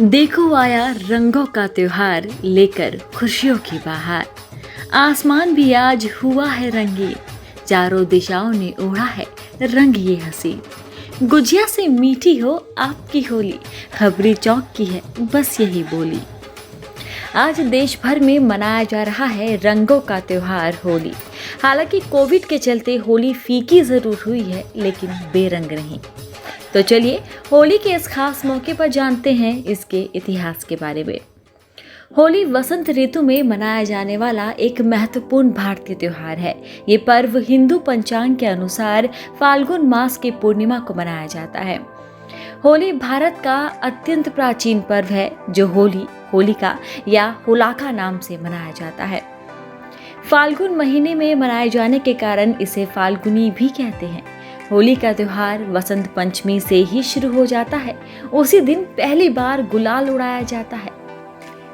देखो आया रंगों का त्योहार लेकर खुशियों की बहार। आसमान भी आज हुआ है रंगीन, चारों दिशाओं ने ओढ़ा है रंग ये हसीन। गुजिया से मीठी हो आपकी होली, खबरी चौक की है बस यही बोली। आज देश भर में मनाया जा रहा है रंगों का त्योहार होली। हालांकि कोविड के चलते होली फीकी जरूर हुई है, लेकिन बेरंग नहीं। तो चलिए होली के इस खास मौके पर जानते हैं इसके इतिहास के बारे में। होली वसंत ऋतु में मनाया जाने वाला एक महत्वपूर्ण भारतीय त्योहार है। ये पर्व हिंदू पंचांग के अनुसार फाल्गुन मास की पूर्णिमा को मनाया जाता है। होली भारत का अत्यंत प्राचीन पर्व है, जो होलिका या होलाका नाम से मनाया जाता है। फाल्गुन महीने में मनाए जाने के कारण इसे फाल्गुनी भी कहते हैं। होली का त्योहार वसंत पंचमी से ही शुरू हो जाता है। उसी दिन पहली बार गुलाल उड़ाया जाता है।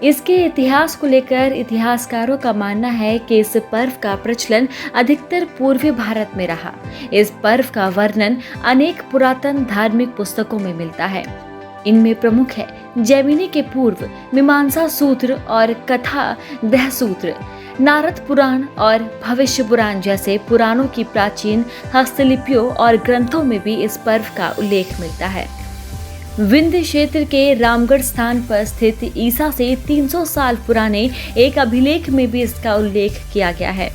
इसके इतिहास को लेकर इतिहासकारों का मानना है कि इस पर्व का प्रचलन अधिकतर पूर्वी भारत में रहा। इस पर्व का वर्णन अनेक पुरातन धार्मिक पुस्तकों में मिलता है। इनमें प्रमुख है जैमिनी के पूर्व मीमांसा सूत्र और कथा दह सूत्र, नारद पुराण और भविष्य पुराण जैसे पुराणों की प्राचीन हस्तलिपियों और ग्रंथों में भी इस पर्व का उल्लेख मिलता है। विंध्य क्षेत्र के रामगढ़ स्थान पर स्थित ईसा से 300 साल पुराने एक अभिलेख में भी इसका उल्लेख किया गया है।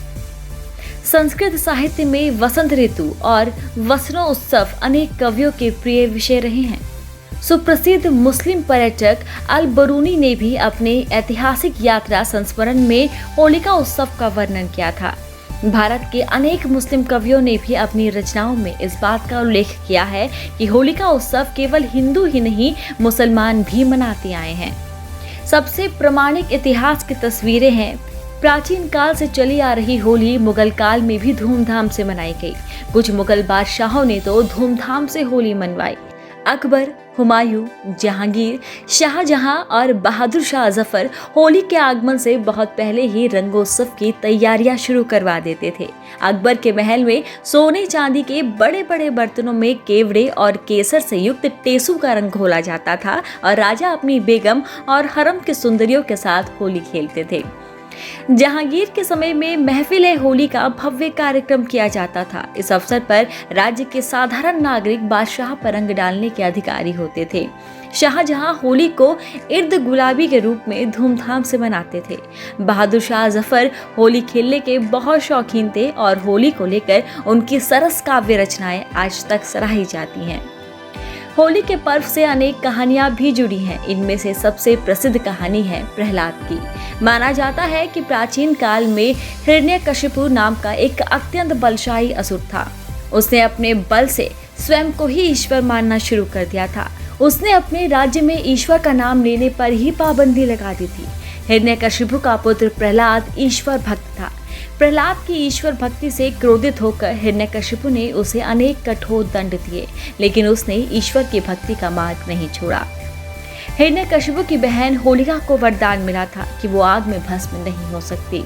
संस्कृत साहित्य में वसंत ऋतु और वसनोत्सव अनेक कवियों के प्रिय विषय रहे हैं। सुप्रसिद्ध मुस्लिम पर्यटक अल बरूनी ने भी अपने ऐतिहासिक यात्रा संस्मरण में होलिका उत्सव का वर्णन किया था। भारत के अनेक मुस्लिम कवियों ने भी अपनी रचनाओं में इस बात का उल्लेख किया है कि होलिका उत्सव केवल हिंदू ही नहीं, मुसलमान भी मनाते आए हैं। सबसे प्रामाणिक इतिहास की तस्वीरें हैं। प्राचीन काल से चली आ रही होली मुगल काल में भी धूमधाम से मनाई गई। कुछ मुगल बादशाहों ने तो धूमधाम से होली मनवाई। अकबर, हुमायूं, जहांगीर, शाहजहां और बहादुर शाह जफर होली के आगमन से बहुत पहले ही रंगोत्सव की तैयारियां शुरू करवा देते थे। अकबर के महल में सोने चांदी के बड़े बड़े बर्तनों में केवड़े और केसर से युक्त टेसू का रंग घोला जाता था और राजा अपनी बेगम और हरम के सुंदरियों के साथ होली खेलते थे। जहांगीर के समय में महफिल होली का भव्य कार्यक्रम किया जाता था। इस अवसर पर राज्य के साधारण नागरिक बादशाह पर रंग डालने के अधिकारी होते थे। शाहजहां होली को इर्द गुलाबी के रूप में धूमधाम से मनाते थे। बहादुर शाह जफर होली खेलने के बहुत शौकीन थे और होली को लेकर उनकी सरस काव्य रचनाएं आज तक सराही जाती हैं। होली के पर्व से अनेक कहानियां भी जुड़ी हैं। इनमें से सबसे प्रसिद्ध कहानी है प्रहलाद की। माना जाता है कि प्राचीन काल में हिरण्यकशिपु नाम का एक अत्यंत बलशाली असुर था। उसने अपने बल से स्वयं को ही ईश्वर मानना शुरू कर दिया था। उसने अपने राज्य में ईश्वर का नाम लेने पर ही पाबंदी लगा दी थी। हिरण्यकशिपु का पुत्र प्रहलाद ईश्वर भक्त था। प्रहलाद की ईश्वर भक्ति से क्रोधित होकर हिरण्यकशिपु ने उसे अनेक कठोर दंड दिए, लेकिन उसने ईश्वर की भक्ति का मार्ग नहीं छोड़ा। हिरण्यकशिपु की बहन होलिका को वरदान मिला था कि वो आग में भस्म नहीं हो सकती।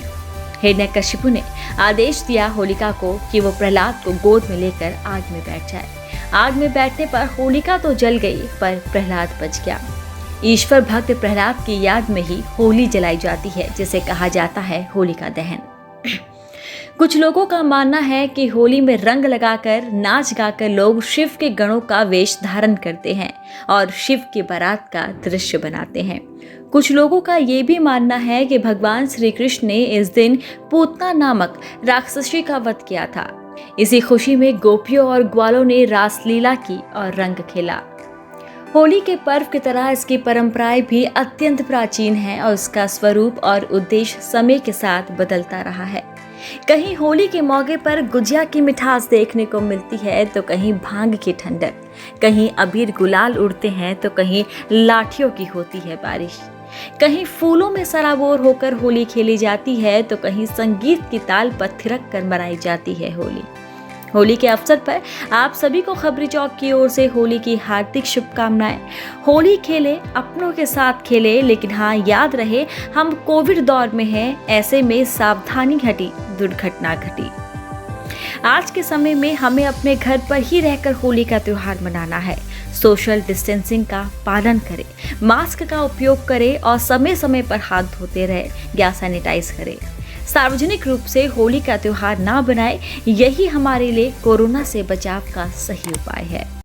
हिरण्यकशिपु ने आदेश दिया होलिका को कि वो प्रहलाद को गोद में लेकर आग में बैठ जाए। आग में बैठने पर होलिका तो जल गई, पर प्रहलाद बच गया। ईश्वर भक्त प्रहलाद की याद में ही होली जलाई जाती है, जिसे कहा जाता है होलिका दहन। कुछ लोगों का मानना है कि होली में रंग लगाकर नाच गाकर लोग शिव के गणों का वेश धारण करते हैं और शिव की बारात का दृश्य बनाते हैं। कुछ लोगों का ये भी मानना है कि भगवान श्री कृष्ण ने इस दिन पूतना नामक राक्षसी का वध किया था। इसी खुशी में गोपियों और ग्वालों ने रासलीला की और रंग खेला। होली के पर्व की तरह इसकी परंपराएं भी अत्यंत प्राचीन हैं और इसका स्वरूप और उद्देश्य समय के साथ बदलता रहा है। कहीं होली के मौके पर गुजिया की मिठास देखने को मिलती है, तो कहीं भांग की ठंडक, कहीं अबीर गुलाल उड़ते हैं, तो कहीं लाठियों की होती है बारिश। कहीं फूलों में सराबोर होकर होली खेली जाती है, तो कहीं संगीत की ताल पर थिरक कर मनाई जाती है होली। होली के अवसर पर आप सभी को खबरी चौक की ओर से होली की हार्दिक शुभकामनाएं। होली खेले, अपनों के साथ खेले, लेकिन हाँ याद रहे हम कोविड दौर में हैं, ऐसे में सावधानी घटी दुर्घटना घटी। आज के समय में हमें अपने घर पर ही रहकर होली का त्योहार मनाना है। सोशल डिस्टेंसिंग का पालन करें, मास्क का उपयोग करें और समय समय पर हाथ धोते रहे या सैनिटाइज करें। सार्वजनिक रूप से होली का त्योहार ना बनाएं, यही हमारे लिए कोरोना से बचाव का सही उपाय है।